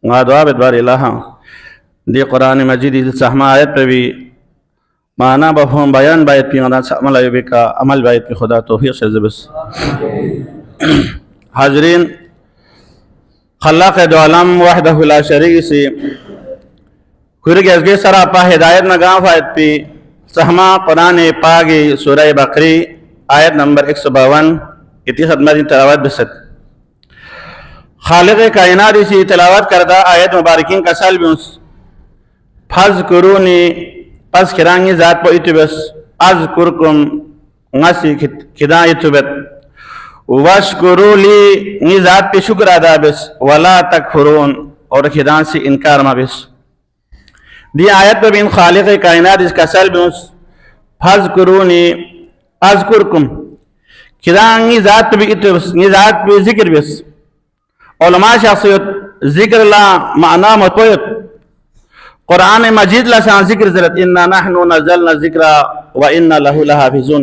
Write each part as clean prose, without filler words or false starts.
दुआ बदबार इलाहा दी कुरान मजीद सहमा आयत पे भी माना बफहम बयान बायत पी अमल आयुबे का अमल बायत पी खुदा तौफीक से ज़बस। हाजरीन, खल्लाक़ दो आलम वहदहु ला शरीक से कुरगे सरापा हिदायत नगा फायत पी सहमा कुरान पागी सूरह बकरी आयत नंबर 152 इति खदमत तिलावत बसत खालिक़ कायनात इसी तिलावत करदा आयत मुबारकिन का सल बिउस फज़कुरूनी पस खिरांगी ज़ात पो इतुबस अज़कुरकुम ngasi खिदा इतुबत वशकुरूली नी ज़ात पे शुक्र अदा बस वला तकफुरून और खिदा से इनकार मा बस। दी आयत पे बिन खालिक़ कायनात इसका सल बिउस फज़कुरूनी अज़कुरकुम खिदांगी ज़ात पे भी इतुबस नी ज़ात पे जिक्र बस उलमा शख्सियत जिक्र ला माना मतोयत कुरान मजीद ला सान जिक्र जरत इन्ना नहनु नज़लना ज़िक्रा व इन्ना लहु लहाफ़िज़ून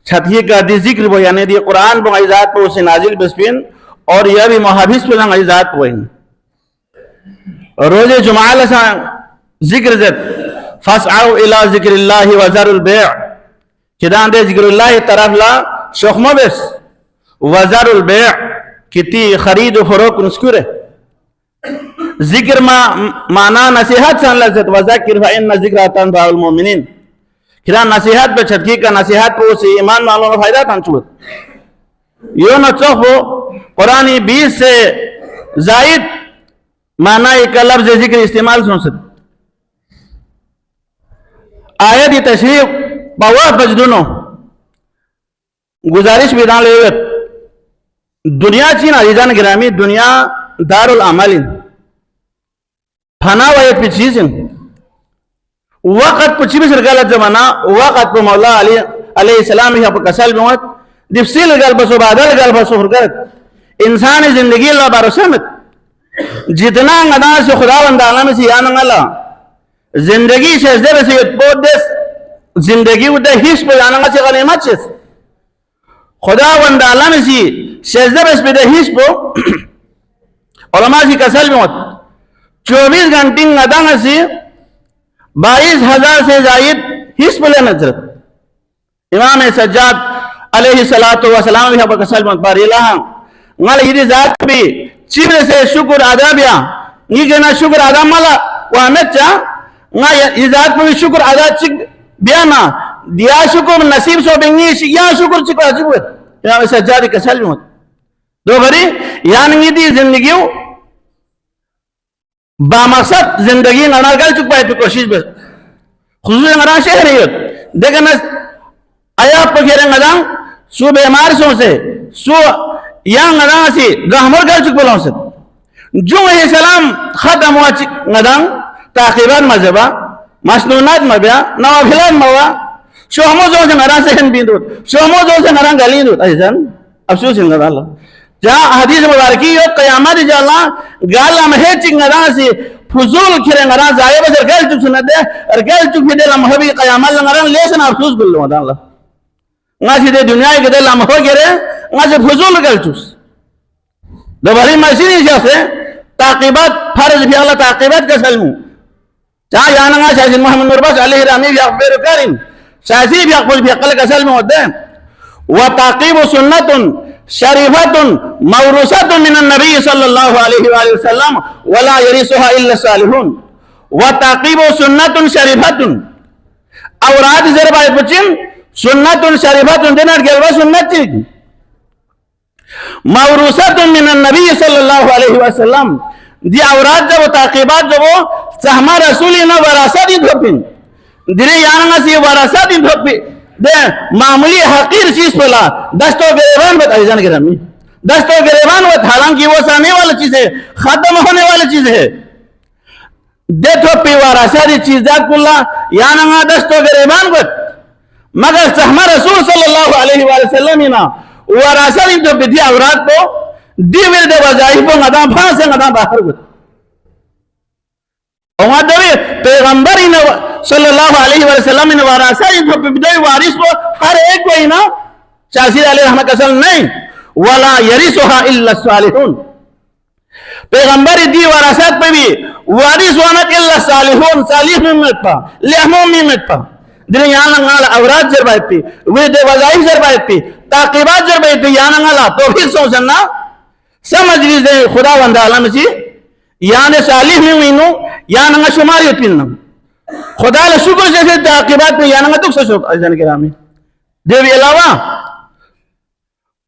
छठी का दी जिक्र वो यानी दी कुरान बो ज़ात पे उसे नाजिल बसपिन और यह भी मुहाफिज पे लंग ज़ात पे रोज़े जुमा ला सान जिक्र जरत फसअउ इला ज़िक्रिल्लाहि व ज़रुल बैअ किदां दे ज़िक्रुल्लाह तरफ ला शोखमो बस व ज़रुल बैअ किती खरीद फरोख्त मुस्कुरे जिक्र माना नसीहत सन लज़त वज़किर फ़इन्न ज़िक्रा तनफ़उल मोमिनीन किरा नसीहत पे छटकी का नसीहत पे उसे ईमान वालों को फायदा पहुंचुत यो न चोखो कुरानी 20 से जायद माना एक लफ्ज़ जिक्र इस्तेमाल सुन सकते आयत तशरीफ बहुत बजदुनो गुजारिश विधान लेवत दुनिया चीन अजीजान गिरामी दुनिया दारुल अमलिन फना व एक चीज़ वक़्त पुछी भी सरगलत जमाना वक़्त पे मौला अली अलैहिस्सलाम ही आप कसल में मत दिफसिल गल बसो बादल गल बसो फरगत इंसान जिंदगी ला भरोसा मत जितना गदा से खुदावंद आलम से यान अल्ला जिंदगी से जर से पोदेस जिंदगी उदे हिस पे यान से गनीमत से खुदावंद आलम से शजर पे दे हिस पो उलमा की कसल में मत 24 घंटे गदा से 22,000 से जायद हिस्स ले नजरत इमाम सज्जाद अलैहिस्सलातु वस्सलाम भी अब कसल मत पर इलाहा ngल हिदी जात भी चिब्र से शुक्र अदा बिया नी जना शुक्र अदा मला वा मेचा nga izat भी शुक्र अदा चिक बिया ना दिया शुक्र नसीब सो बेंगी या शुक्र चिक अजब इमाम सज्जाद कसल मत दो भरी यान दी जिंदगी बामकसद जिंदगी नना गल चुक पाए कोशिश बस खुशूस नरा शहर है देखन आया पखेरे नदां सु बीमार सो से सु या नदा सी गहमर गल चुक बोला से जो है सलाम खत्म हुआ नदां ताकीबात मजबा मसनूनात मबिया नवाफिलात मवा शोमो जो से नरा से बिंदु शोमो जो से नरा गली दो ऐसन अफसोस है अल्लाह जहाँ हदीस मुबारकी यो क़यामत जाला गाला महे चिंगरा से फुजूल खिरे ngara जाए बसर गल चुक सुन दे और गल चुक दे लम्हा भी क़यामत ngara लेसन अफसोस बोल लो अल्लाह ngasi दे दुनिया के दे लम्हा गिरे ngasi फुजूल गल चुक दोबारी मशीन जैसे ताकीबात फर्ज भी अल्लाह ताकीबात का सलमू जहाँ याना शायद मोहम्मद नूरबख्श अलैहि रहमी भी अखबार करीम शायद भी अखबार भी अकल का सलमू होते हैं व ताकीब सुन्नतुन शरीफतुन मौरूसतुन मिनन नबी सल्लल्लाहु अलैहि वसल्लम वला यरिसुहा इल्ला सालिहुन व ताकीब सुन्नतुन शरीफतुन औरात जरबाय पुचिन सुन्नतुन शरीफतुन देना गेलवा सुन्नत थी मौरूसतुन मिनन नबी सल्लल्लाहु अलैहि वसल्लम दी औरात जब ताकीबात जब सहमा रसूली न वरासत धोपिन दिरे याना सी वरासत धोपि दे मामूली हकीर चीज पला दस्तों गिरेबान बताई जान गिरामी दस्तों गिरेबान वो हालांकि वो सामने वाली चीज है खत्म होने वाली चीज है दे तो पीवारा सारी चीज़ात कुल्ला याना दस्तों गिरेबान को मगर सहमा रसूल सल्लल्लाहु अलैहि वसल्लम ना वरासत तो विधि औरात को दीविल दे वजाइफ को नदा फांस नदा बाहर को और दे पैगंबर इन सल्लल्लाहु अलैहि वसल्लम ने वरासत तो विधि वारिस को हर एक को ना शासिर अलैहि रहमत कसम नहीं वला यरिसुहा इल्ला सालिहुन पैगंबर दी वरासत पे भी वारिस वाना इल्ला सालिहून सालिह में पा लेहमो में पा दिन याना ngala awrat जरबायत पे वे दे वजाइफ जरबायत पे ताकीबात जरबायत पे याना ngala तो फिर सोचना समझ लीजिए खुदा वंदा आलम जी याने सालिह में मीनू याना nga शुमारियत पिन खुदा ला शुक्र जैसे ताकीबात पे याना nga दुख से शोक अजन किरामी देवी अलावा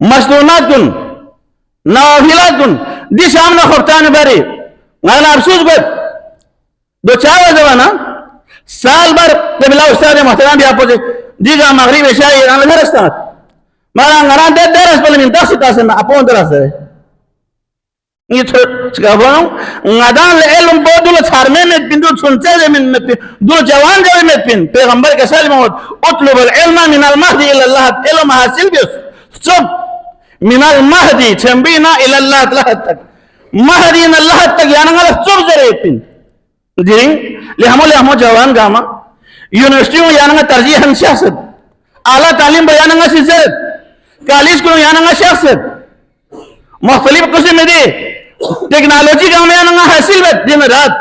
मसनूनातुन नाफिलातुन दी सामने खुर्तान बारे ngala अफसोस गो दो चार जवाना साल भर कबिला उस्ताद मोहतरम भी आपको दिगा मगरिब इशा ईरान दरस्ता मारा ngara de deras pala minta sita sana apon deras ni chgabon ngadan ilm bodul charme में बिंदु सुनते में दो जवान जब में पिन पैगंबर के साल में उतलुब العلم من المهدي الى الله علم हासिल भी सब من المهدي चंबीना الى الله तक महदी न अल्लाह तक याना ngala सब जरे पिन जिरिंग ले हमो जवान गामा यूनिवर्सिटी में याना तरजीह हम सियासत आला तालीम बयाना सियासत कॉलेज को याना सियासत मुख्तलिफ किस्म में दे टेक्नोलॉजी का में याना हासिल दिन रात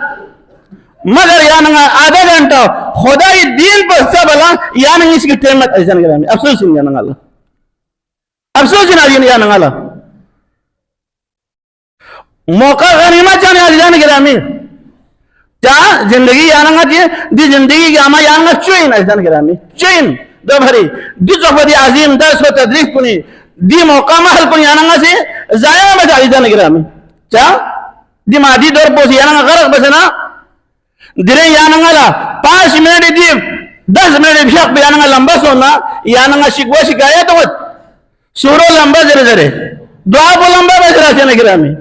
मगर याना आधा घंटा खुदाई दीन पर सब अला याना इसकी टेमत ऐसा नहीं करेंगे अफसोस नहीं याना ngala अफसोस नहीं याना ngala मौका गनीमत जाने जाने गिरामी क्या जिंदगी याना दी जिंदगी की आमा याना चुइन ऐसा गिरामी चुइन दो भरी दी चौपदी आजीम दस हो तदरीफ कुनी दी मौका महल कुनी याना से जाया में जारी जाने गिरामी क्या दी मादी दौर पोसी याना गरक बसना दिरे याना ला 5 मिनट दी 10 मिनट फिक याना लंबा सोना याना शिकवा शिकायत हो सूरो लंबा जरे जरे दुआ बो लंबा बजरा जाने गिरामी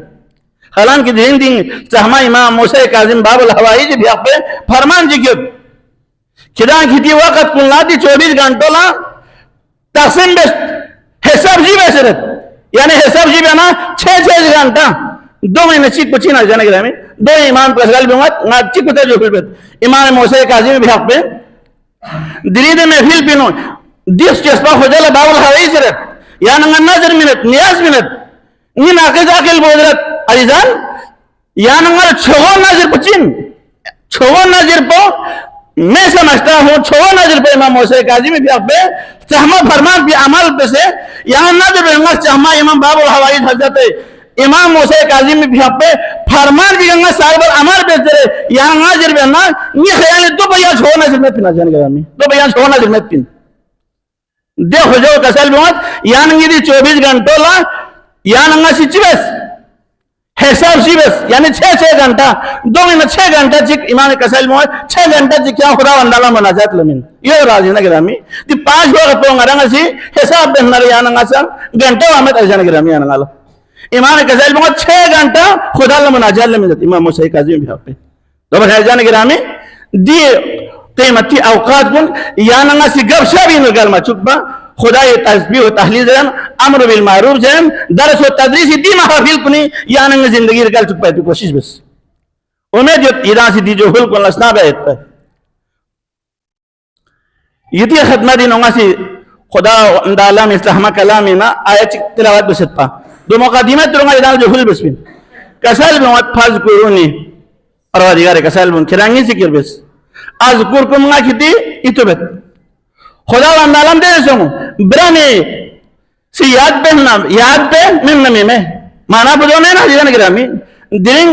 हालांकि दिन दिन सहमा इमाम मूसा काजिम बाबुल हवाई जी भी आप फरमान जी के खिदा खिदी वक्त कुलना दी 24 घंटों ला तकसीम बेस्ट हिसाब जी बेसरत यानी हिसाब जी बना 6 घंटा 2 महीने चिक पची ना जाने के में दो इमाम कसगल भी मत ना चिक पता जो फिर इमाम मूसा काजिम भी आप पे दिल्ली में महफिल पिनो दिस चस्पा हो जाला बाबुल हवाई सरत यानी नजर मिनट नियाज minute ni naqiz akil bodrat arizan यान छो नजर पचिन छो नजर पो मैं समझता हूँ छो नजर पे इमाम मूसा काजी में भी आप पे सहमा फरमान भी अमल पे से यहाँ नजर पे सहमा इमाम बाबुल हवाई हजरत इमाम मूसा काजी में भी आप पे फरमान भी गंगा साल अमल पे से यहाँ नजर पे ना ये ख्याल दो भैया छो नजर में पिना जाने का दो भैया छो नजर में पिन देखो जो कसल बहुत यान 24 घंटों ला यान सिचुएस हिसाब सीबस यानी 6 घंटा 2 महीने 6 घंटा चिक इमाम कसल में 6 घंटा चिक क्या खुदा वंदाला मनाजात लमिन यो राजी ना गिरामी दी 5 वक्त तो ngara सी हिसाब बेनर यान ngasam घंटा हमें अजन गिरामी यान ngala इमाम कसल में 6 घंटा खुदा ला मनाजात लमिन इमाम मूसा काजी भी पे तो बस अजन गिरामी दी कीमती औकात गुन यान ngasi गबशा भी नगल मा चुकबा खुदा ये तस्बीह तहलील जन अमर बिल मारूफ जन दरस व तदरीस दी महफिल कुनी यान जिंदगी रकल चुक पाए कोशिश बस उम्मीद जो इरा सी दी जो हुल को लसना बैठ पे यति खिदमत दी नोंगा सी खुदा अंदाला में सहमा कलाम ना आयत तिलावत बसत पा दो मुकदमे तुरंगा इरा जो हुल बसबिन कसल में वत फज कुरुनी परवदिगार कसल में खिरांगी सिकिर बस अज़कुरकुम ना खिती इतुबत खुदा वंदालम दे सोमो ब्राने सी याद पे मिन में माना बुझो में ना जीवन गिरामी दिलिंग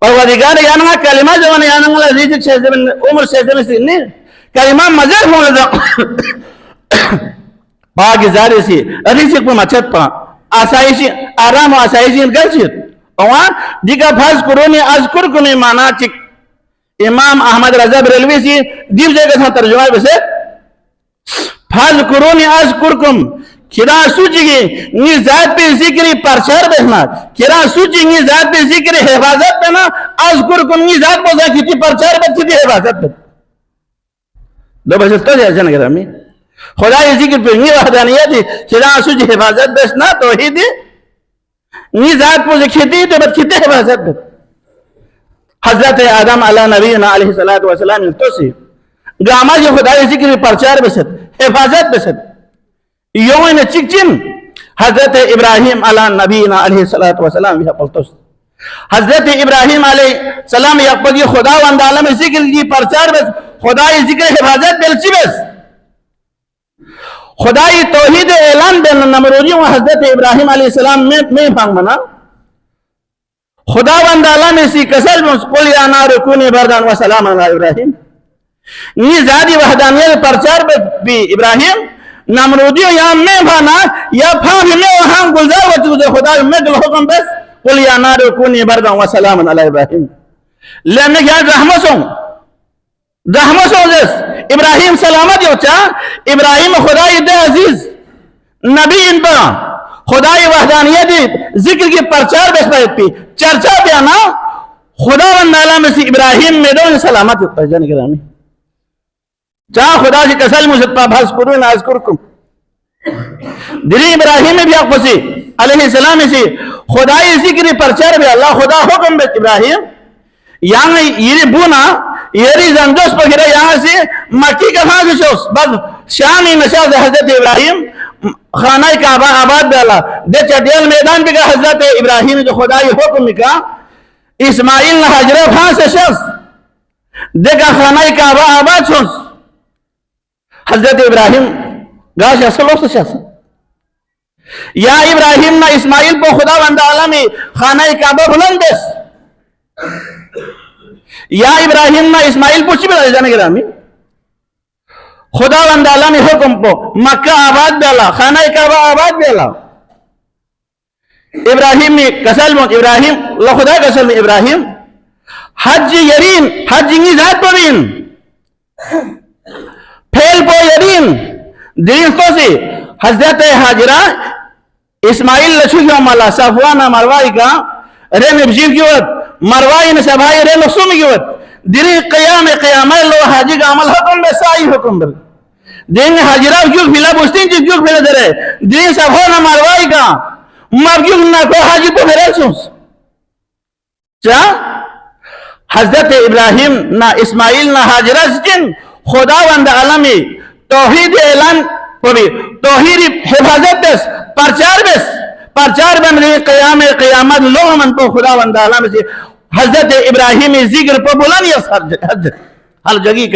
परवदिगार याना कलिमा जवान याना रिजिक से उम्र से सिन्नी कलिमा मजर हो लगा बागिजारे सी रिजिक पे मचत पा आसाइशी आराम आसाइशी गलचित और दिका फज कुरोनी अज़कुरकुम माना चिक इमाम अहमद रजा बरेलवी सी दीप जगह सा तर्जुमा बसे फज कुरोनी अज़कुरकुम किरा सूची नी जात पे जिक्र परचार बहना किरा सूची नी जात पे जिक्र हिफाजत पे ना अज़कुरकुम नी जात पे जिक्र परचार पे जिक्र हिफाजत पे दो बस तो जैसे ना करामी खुदा ये जिक्र पे नी वहदानियत किरा सूची हिफाजत बस ना तौहीद नी जात पे जिक्र तो बस किते हिफाजत पे हजरत आदम अला नबीना अलैहि सलातु व सलाम तो से गामा जो खुदा ये जिक्र परचार बसत हिफाजत बसत योन चिकचिन हजरत इब्राहिम अला नबीना अलैहि सलातु व सलाम भी पलतोस हजरत इब्राहिम अलैहिस्सलाम यकपदी खुदा वंद आलम जिक्र की प्रचार बस खुदाई जिक्र हिफाजत बेलची बस खुदाई तौहीद ऐलान बेन नमरूदी व हजरत इब्राहिम अलैहिस्सलाम में फांग बना खुदा वंद आलम सी कसल कुल या नार कुनी बरदान व सलाम अला इब्राहिम नी जादी वहदानियत प्रचार भी इब्राहिम नमरूदी या में फाना या फांग में वहां गुलजार व खुदा में हुक्म बस कुल या नार कुनी बरदान व सलाम अला इब्राहिम लेने क्या रहमसों जस इब्राहिम सलामत योचा इब्राहिम खुदाई दे अजीज नबी इन पर खुदाई वहदानियत जिक्र की प्रचार बेस पर चर्चा बयाना खुदा वंदाला में से इब्राहिम में दो सलामत पहचान गिरामी जहां खुदा की कसल मुझे भास करूं नाज करूं दिली इब्राहिम में भी आप पसी अलैहिस्सलाम से खुदाई जिक्र प्रचार भी अल्लाह खुदा हुक्म बे इब्राहिम यहाँ ये बुना ये जंजोस पकड़ा यहाँ से मक्की का खान शोस बस शाम ही नशा हजरत इब्राहिम खाना काबा आबाद डाला दे चटियाल मैदान पे का हजरत इब्राहिम जो खुदाई हुक्म का इस्माइल न हजरत खान से शख्स देखा खाना काबा आबाद शोस हजरत इब्राहिम गाश असलों से शख्स या इब्राहिम ना इस्माइल को खुदा वंदाला में खाना काबा बुलंद या इब्राहिम ना इस्माइल पूछी भी जाने गिरामी खुदा वंदाला ने हुक्म को मक्का आबाद डाला खाना काबा आबाद डाला इब्राहिम ने कसल में इब्राहिम लो खुदा कसल में इब्राहिम हज यरीन हज इंगी जात पवीन फेल पो यरीन दिन को से हजरत हाजिरा इस्माइल लछू माला सफवाना मरवाई का रे निबजीव की वत मरवाई ने सभाई रे लसुम की वत दिरी क़याम क़यामत लो हाजी का अमल हुक्म बे साई हुक्म बे दिन हाजिरा क्यों फिला बुस्तीन जी क्यों फिला दरे दिन सफवाना मरवाई का मर क्यों ना को हाजी को फिर सुस क्या हजरत इब्राहिम ना इस्माइल ना हाजिरा जिन खुदा वंद आलमी तौहीद ऐलान पड़ी तौहीद हिफाजत बस प्रचार बन रही क़याम क़यामत लोग मन को खुदा वंद आलम से हजरत इब्राहिम जिक्र पर बुलंद यस हर जगह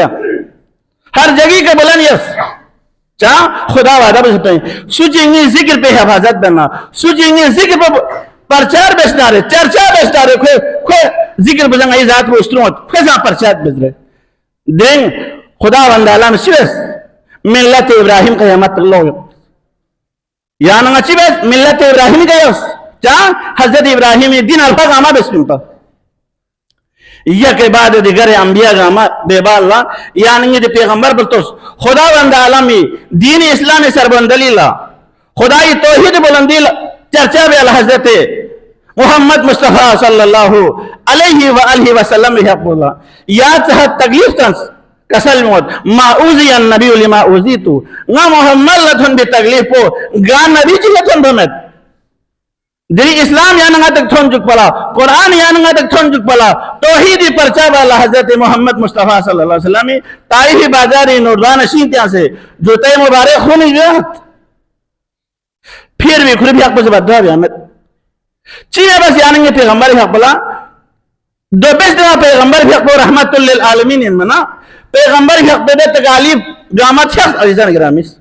का बुलंद यस चा खुदा वादा बसते हैं सुचेंगे जिक्र पे हिफाजत बनना सुचेंगे जिक्र पर प्रचार बेचना रे चर्चा बेचना रे कोई जिक्र बजंग आई जात वो स्त्रोत कैसा प्रचार बेच रहे दिन खुदा वंद आलम सिर्फ मिल्लत इब्राहिम क़यामत लोग या नंगा चिबे मिल्लत इब्राहिम गयस चा हजरत इब्राहिम दिन अल्फा गामा बेस्पिन पर या के बाद दिगर अंबिया गामा बेबाला या नंगे दे पैगंबर बलतोस खुदा वंद आलमी दीन इस्लाम सरबंदलीला खुदाई तौहीद बुलंदी चर्चा बे हजरत मोहम्मद मुस्तफा सल्लल्लाहु अलैहि व आलिहि वसल्लम यक़ुला या चाह तकलीफ तंस कसल मौत माऊजी नबी लिमा उजी तू ना मोहम्मद लथन भी तकलीफ को गा नबी जी लथन भमत दिली इस्लाम यानंगा तक थोन चुक पला कुरान यानंगा तक थोन चुक पला तौहीदी परचा वाला हजरत मोहम्मद मुस्तफा सल्लल्लाहु अलैहि वसल्लम ताइही बाजारी नूरदान शीत्या से जूते मुबारक खून इजत फिर भी खुद भी हक पर बदवा भी हमें चीज़ बस यानंगे पैगंबर हक पला दो बेस दिना पैगंबर भी हक रहमतुल लिल आलमीन इन मना पैगंबर हक पे दे तकालीफ गामा छस अजीजान गिरामीस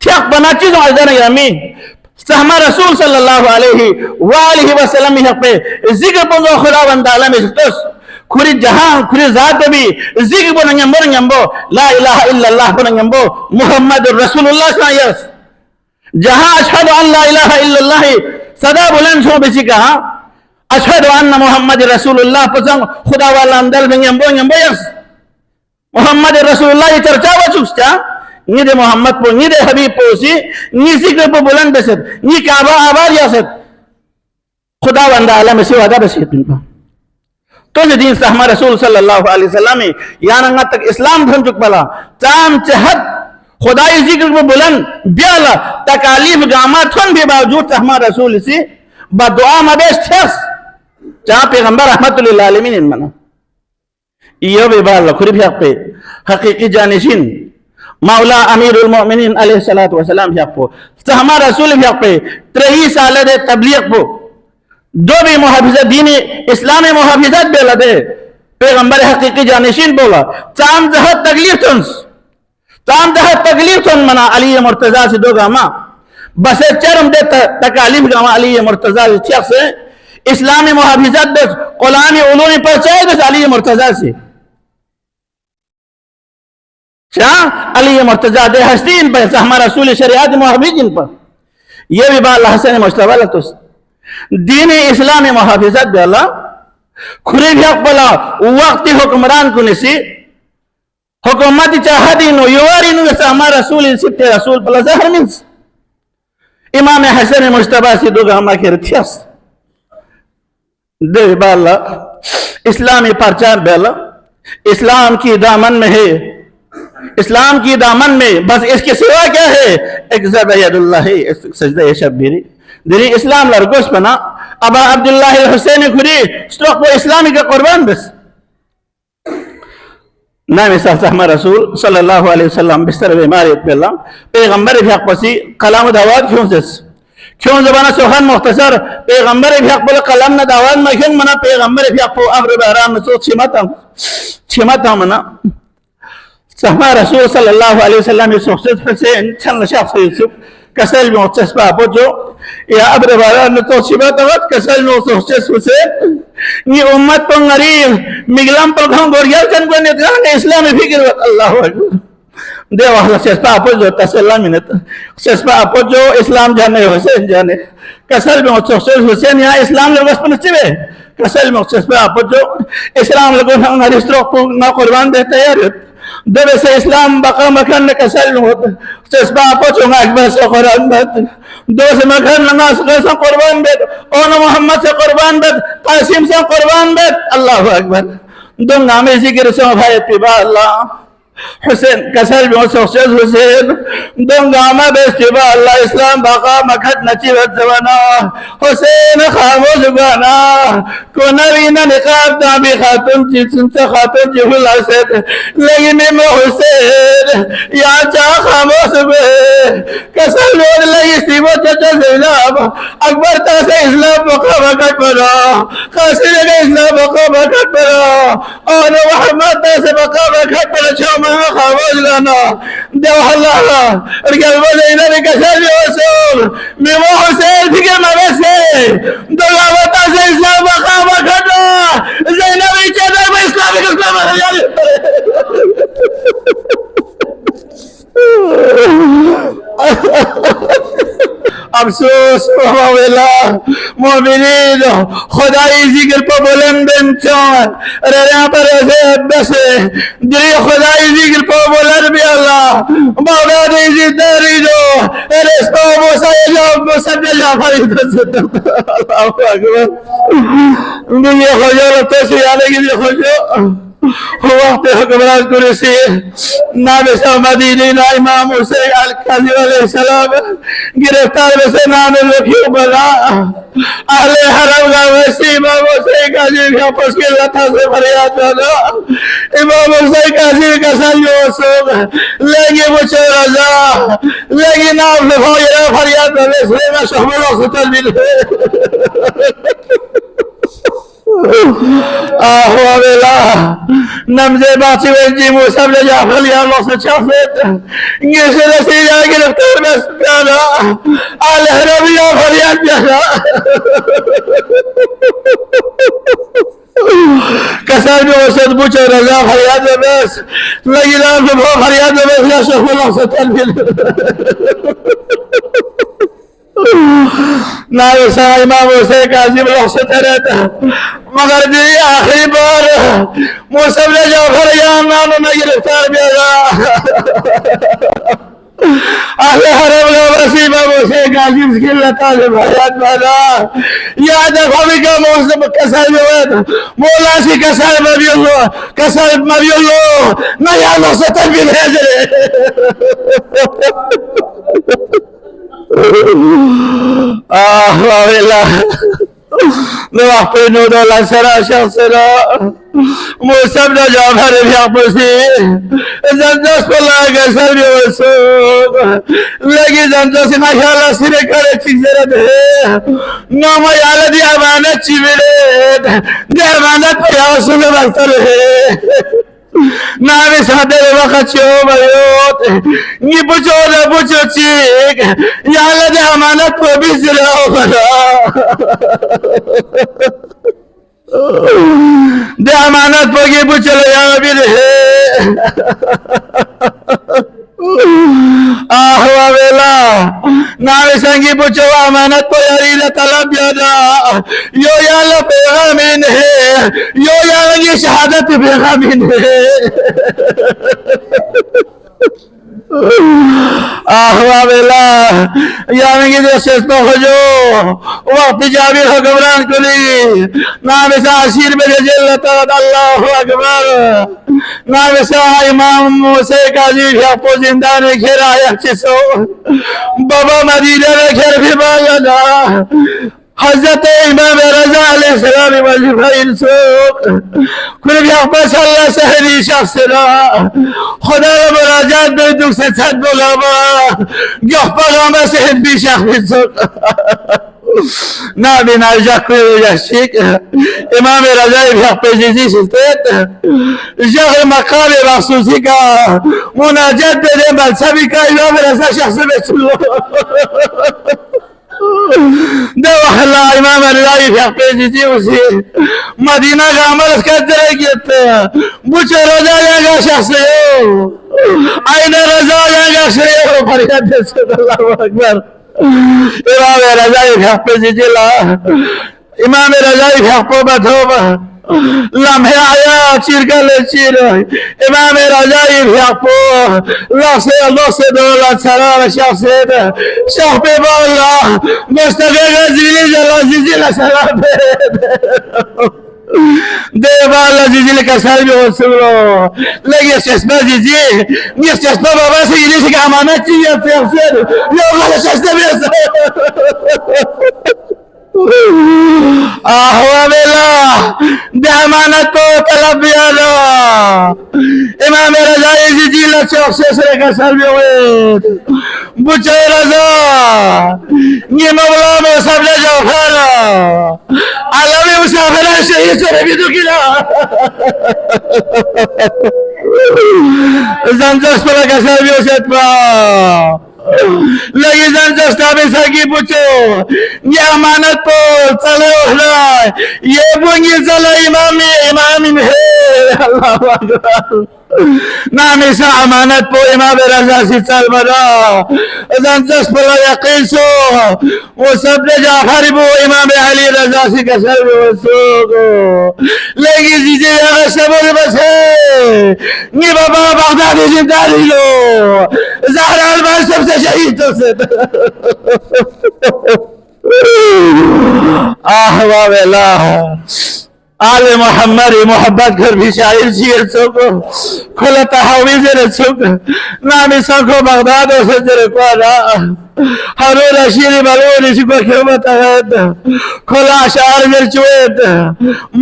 छक बना चीज अजीजान गिरामी सहमा रसूल सल्लल्लाहु अलैहि वसल्लम हक पे जिक्र पंजो खुदा वंदाला में तोस खुरी जहां खुरी जात भी जिक्र बन नंगम्बो ला इलाहा इल्लल्लाह बन नंगम्बो मुहम्मदुर रसूलुल्लाह सल्लल्लाहु जहां अशहदु अन ला इलाहा इल्लल्लाह सदा बुलंद छो बेसी कहा अशहदु अन्न मुहम्मद रसूलुल्लाह पसंग खुदा वाला अंदर नंगम्बो यस मोहम्मद रसूलुल्लाह चर्चा वचुस्ता नी दे मोहम्मद पो नी दे हबीब पोसी नी जिक्र पो बुलंद बेसत नी काबा आबाद यासत खुदा वंदा आलम से वादा बसीत इनका तो जे दिन सहमा रसूल सल्लल्लाहु अलैहि वसल्लम यानंगा तक इस्लाम धन चुक पला चाम चहत खुदाई जिक्र पो बुलंद ब्याला तकालीफ गामा थन भी बावजूद सहमा रसूल से बदुआ मबेस थस जहां पैगंबर रहमतुल लिल आलमीन इन मना यो बेबाल खुरी भी पे हकीकी जानिशिन मौला अमीरुल मोमिनीन अलैहि सलातु वसलाम भी आपको सहमा रसूल भी पे 23 साल दे तबलीग को दो भी मुहाफिजत दीन इस्लामी मुहाफिजत बेला दे पैगंबर हकीकी जानशीन बोला चाम जह तकलीफ मना अली मुर्तजा से दो गामा बस चरम दे तकालीफ गामा अली मुर्तजा से इस्लामी मुहाफिजत बे ग़ुलामी उलूमी पर चाहे बस अली मुर्तजा से शाह अली मुर्तजा दे हस्तीन पर हमारा रसूल शरीयत मुहाफिजिन पर यह भी बात हसन मुश्तबा तो दीन इस्लामी मुहाफिजत बे अल्लाह खुरी भी अकबला वक्ती हुक्मरान को निसी हुकूमत चाहदीन युवारिन वैसे हमारा रसूल सिट्टे रसूल पला जहर मीन्स इमाम हसन मुश्तबा से दो गामा के रथियास दे बाला इस्लामी परचार बेला इस्लाम की दामन में है इस्लाम की दामन में बस इसके सिवा क्या है एक ज़बयदुल्लाह है सजदा शब्बीरी दीनी इस्लाम लरगोश बना अबा अब्दुल्लाह हुसैन खुरी स्ट्रोक वो इस्लामी का कुर्बान बस ना मिसाल हमारा रसूल सल्लल्लाहु अलैहि वसल्लम बिस्तर बीमारी पेला पैगंबर भी हक पसी कलाम दावत क्यों जबाना सोहन मुख्तसर पैगंबर भी हक बोले कलाम ना दावत में क्यों मना पैगंबर भी हक को अब्र बहराम में सोच छिमाता मना हमारा रसूल सल्लल्लाहु अलैहि वसल्लम यूसुफ हुसैन छन शख्स यूसुफ कसल में चस्पा पोजो या अब्र बहराम में तो छिमाता वक्त कसल में यूसुफ हुसैन ये उम्मत पर गरीब मिगलम पर घाव गोरियल कन को ने इस्लाम में फिक्र अल्लाह अकबर देव अल्लाह चस्पा पोजो तसल्ला मिनत चस्पा पोजो इस्लाम जाने हुसैन जाने कसल में यूसुफ हुसैन या इस्लाम लोग बस नसीबे कसल में चस्पा पोजो इस्लाम लोग हमारे स्ट्रोक को ना कुर्बान देते यार दबे से इस्लाम बका मकान ने कसल में चस्पा पोजो ना अकबर से कुरान बात दो से मकान नमाज से कुर्बान बेद और मोहम्मद से कुर्बान बेद कासिम से कुर्बान बेद अल्लाह अकबर दो नामे जिक्र से भाई पिबा अल्लाह हुसैन कसल में हुसैन दंगामा बेस्तिबा अल्लाह इस्लाम बका मखत नचीबत जवाना हुसैन खामोश गाना को नवीना निकाब दाबी खातून जिनसे खातून जिहुल हसद लेकिन मैं हुसैन या चा खामोश बे कसल में लगी सिबो चाचा ज़ैनब अकबर ता से इस्लाम बका मखत पड़ा कासिम ने इस्लाम बका मखत पड़ा और मोहम्मद ता से बका मखत पड़ा खामोश गाना देव अल्लाह और वजह ने कसर रसूल मैं वो हुसैन फिक्र मवे से दगावता से इस्लाम बखावा खड़ा ज़ैनब चदर में इस्लाम अफसोस वेला मोमिनीन खुदाई जिक्र पर बुलंदन चौन रहा पर ऐसे बस दिल खुदाई जिक्र पर बुलंद भी अल्लाह मौला दी जिंदगी दो अरे सो मुसाइलो मुसद्दला फरीद अल्लाह अकबर दुनिया खोजो तो सियाने की खोजो वक्त हुक्मरान कुरसी नाम मदीनी ना इमाम हुसैन अल-काज़िम अलैहिस्सलाम गिरफ्तार वैसे नाम लखियों बना अहले हरम का वैसे इमाम हुसैन काज़िम के आपस के लता से फरियाद बना इमाम हुसैन काज़िम का सल्लो सोग लेंगे मुझे रजा लेंगे नाम लखोया फरियाद बने से शहरों से तलबील आहो वेला नमजे बाची वेंजी मुसब ले जाफर या अल्लाह से चाफत ये से रसी जा गिरफ्तार बस प्याला आल हरबिया फरियाद जहा कसर में वसद बुचा रजा फरियाद बस लेकिन आप वो फरियाद बस या शहरों से तलबील ना वैसा इमाम हुसैन काज़िम से रहता मगर जी आखिरी बार मुसब ने जाफर या नाम में गिरफ्तार किया आखिर हरम का वसी इमाम हुसैन काज़िम की लता से फरियाद बना याद रखो भी का मौसम कसर में हुआ मौला सी कसर मरियो ना याद से तकबीर है نوحبينو دولا سرا شخصنا موسبنا جعفر بيعبسي زنجاس كلها قسر بيوسوق لقي زنجاس ما شاء الله سيرك على تكسرته نوما يالا دي امانة چبرد دي امانة بيوسوق بختره نامي سادر وقت شو بيوت ني بچو بچو چيك يالا دي امانة بيزرو دي امانت بگی بچلو یا بیره آهوا ویلا نامی سنگی بچو امانت پو یاری طلب یادا یو یالا پیغامین ہے یو یالا شہادت پیغامین ہے آهوا ویلا یعنی که دستش بخوجو وقت جابر حکمران کلی نام ساشیر به جلت الله اکبر نام سا امام موسی قاضی شاپو زندان کرایا چسو بابا مدینه کر بھی بایا حضرت امام رضا علیہ السلام وظیفہ انسوق کل بیاقبس اللہ سہری شخصنا خدا را مراجعت بیدوک سے چھت بغاما گیخ پاقاما سہن بی شخص انسوق نابی نرجاک کوئی جشک امام رضا بیاقبس جیزی سلطیت جغر مقام مخصوصی کا مناجات بیدے ملسبی کا امام رضا شخص بیسلو ده والله امام الرأي في حقيقتي وسي مدينة عمل كدر جت بوش رجاء يا شخصيو أين رجاء يا شخصيو فريد الله أكبر امام الرأي في حقيقتي لا امام الرأي في حقيقته لمحه آیا چیرگل چیر امام رضایی بیاپو لسه دولت سرار شخصیت شخص بالا مستقی غزیلی جلازیزی لسلام دیوال لزیزی لکسر بیوسولو لگی شسمه زیزی نیست شسمه بابا سیگیلیش که امانت چی بیاد سیخسید یا غل شسته بیاد آهوا بلا دهمانت کو طلب بیادا امام رضای زیجیل چوک سسر کسر بیوید بچه رضا نی مولا مصابل جوفر علمی مسافر شهید سر بیدو کلا زنجاش پلا کسر بیوشت با لگی زنجاش تابی سرکی پوچو یہ امانت پو چلے اخلا یہ بونگی چلے امامی میں اللہ اکبر نامی سا امانت پو امام رضا سی چل بدا زنجاش پلا یقین سو وہ سب نے جعفر بو امام علی رضا سی کسر بو سوگو لگی زیجے اگر سبول بس ہے نی بابا بغدادی زنداری لو زہر البان سب سے شہید تو سے آہوا ویلا آل محمد محبت کر بھی شاعر شیر چوکو کھلا تحاوی زر چوک نامی سنکو بغداد و سجر کوانا حرور اشیری ملونی شکو کیومت آگت کھلا اشعار زر چویت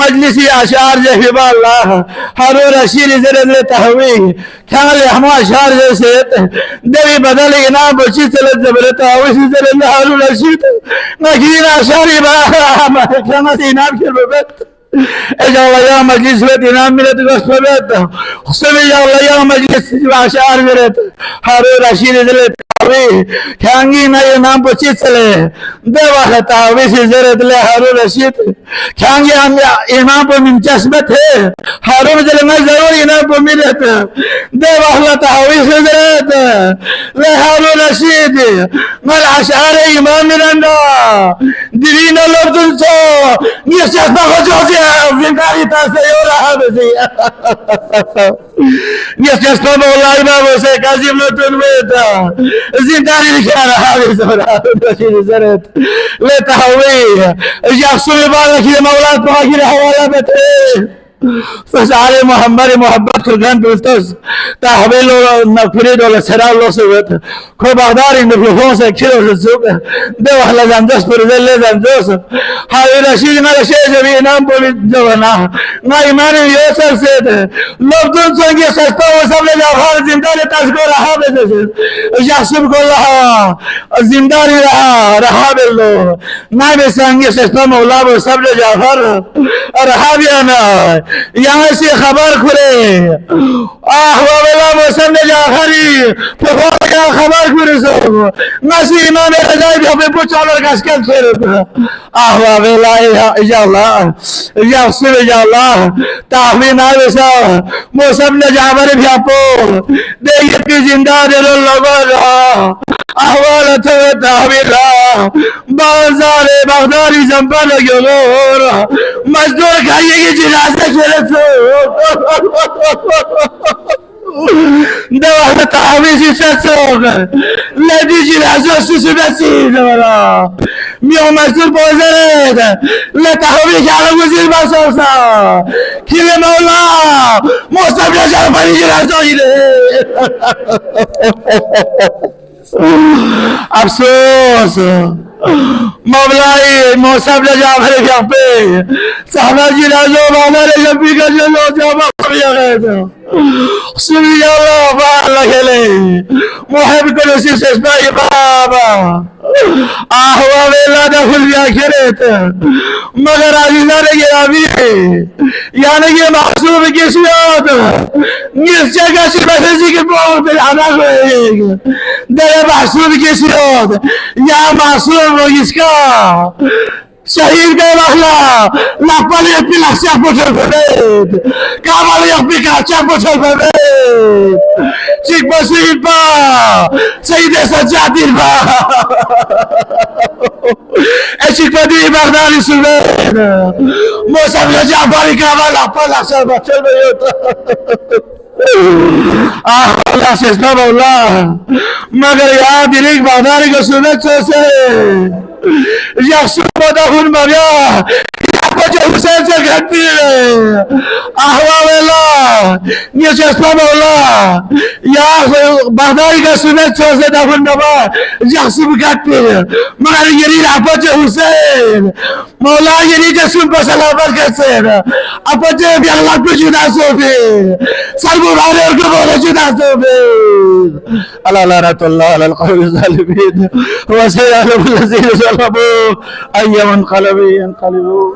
مجلسی اشعار جہی باللہ حرور اشیری زر دل تحاوی کھالی ہما اشعار زر سیت دوی بدلی انام بچی سلت زبر تحاوی سی زر اللہ حرور اشیت نکین اشعاری با کھانا انام کر ببت اجا الله يا مجلس بيت نام ملت غصبت سمي يا الله يا مجلس اشعار مرت هارون رشید زلت کانگی نئے نام کو چیت چلے دیوا خطاوی سے زرد لے ہارون رشید کانگی ہم امام کو من چشمت ہے ہارون جلے میں ضرور امام کو ملت دیوا خطاوی سے زرد لے ہارون رشید مل اشعار امام مرندا دلین لردن سو نیس چشمہ کو جو زندگی تاسے ہو رہا بسی نیس چشمہ مولا امام سے قاسم لردن میں زندانی نشانه هذه زهرة رشيد زرت لتهويه جاء صلي بالك يا مولات بغير حوالة بتيه فسعلي محمد محبت كان دوستوس تحويل نفريد ولا سرال لو سوت كل بغداري نفلفون سكيلو سوق ده وحلا زندوس برزل زندوس هاي رشيد ما شيء جميع نام بولي جوانا ما إيمان يوسف سيد لبدون سنگي سستا وسب لي جافر زندان تذكر رها بس يحسب كلها زندان رها بالله ما بسنگي سستا مولا وسب لي جافر رها بينا यहाँ से खबर खुले मोहसन जाफरी खबर खुले सब नसी इमाम अजाइब हमें पुचालर कसकन फिर आहवावेला यासुल जाला ताहमीन आवेसा मोहसन जाफरी भ्यापो देयती जिंदा दिलो लगो अहवाल तहवीला बाजारे बगदारी जंबल योर मजदूर खाइए की जिनाज़े دوا تعويض يسوق لا تيجي العزوز سوسباسي ولا ميو مسؤول بوزارات لا تعويض على وزير بصوصة كل مولا مصطفى جعفر فريج العزوز अफसोस मौलाई मौसम ले जा भरे यहाँ पे साहबा जी राजो बाबा जबी का चलो जामा करिया गए थे सुनी अल्लाह बार लगेले मुहब को सी सस्ता ये बाबा आहवा वेला दखल दिया खेत मगर आजीजा ने ये अभी यानी ये मासूम की सियात इस जगह से मैसेज के बहुत आना होएगा दे मासूम की सियात या मासूम इसका शहीद का महला लापले अपनी लक्ष्य पोषण बनेद कामाले अपनी काचा पोषण बनेद चिक बसीर पा शहीद सज्जादीर पा ऐसी कदी बगदारी सुनेद मौसम जाफरी कामाल अपना लक्ष्य पोषण बनेद अल्लाह से मौला मगर यार दिलीक बगदारी को सुने से يحسب دخول مريا يحبج حسين سكتي أهوى الله يشسب الله يا بغدادي كسنة سوسة دخول نبا يحسب كتي مگر يريد يحبج حسين مولا يريد جسم بسلامت كسر أحبج بيالله بجنا سوفي سلبو باري ارقبونا جنا سوفي الله لعنة الله على القوم الظالمين وسيعلم الذين ظلموا أي منقلب ينقلبون